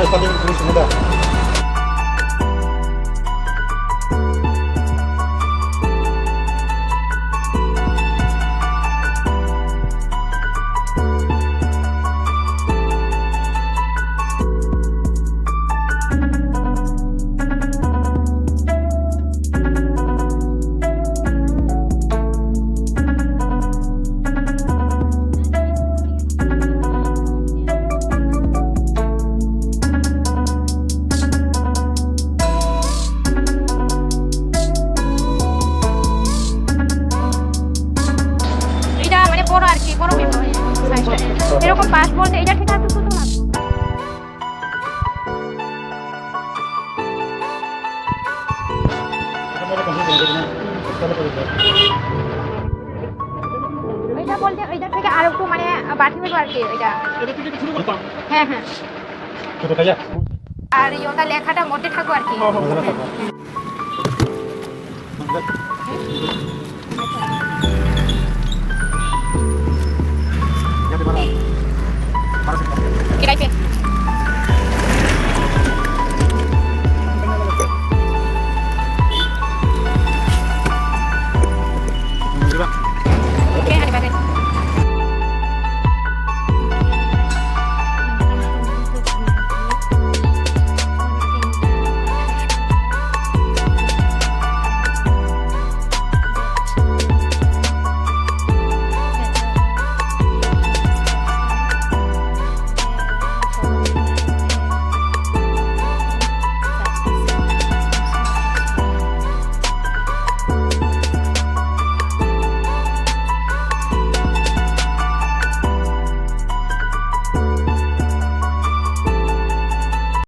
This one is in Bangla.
saling terus mudah. এরকম পাশ বলতে এটা ঠিক আছে ছোট না এটা বলতে এটা থেকে আর একটু মানে বাড়তি হবে আর কি এটা হ্যাঁ হ্যাঁ ছোট খাইয়া আর ওটা লেখাটা মধ্যে থাকো আর কি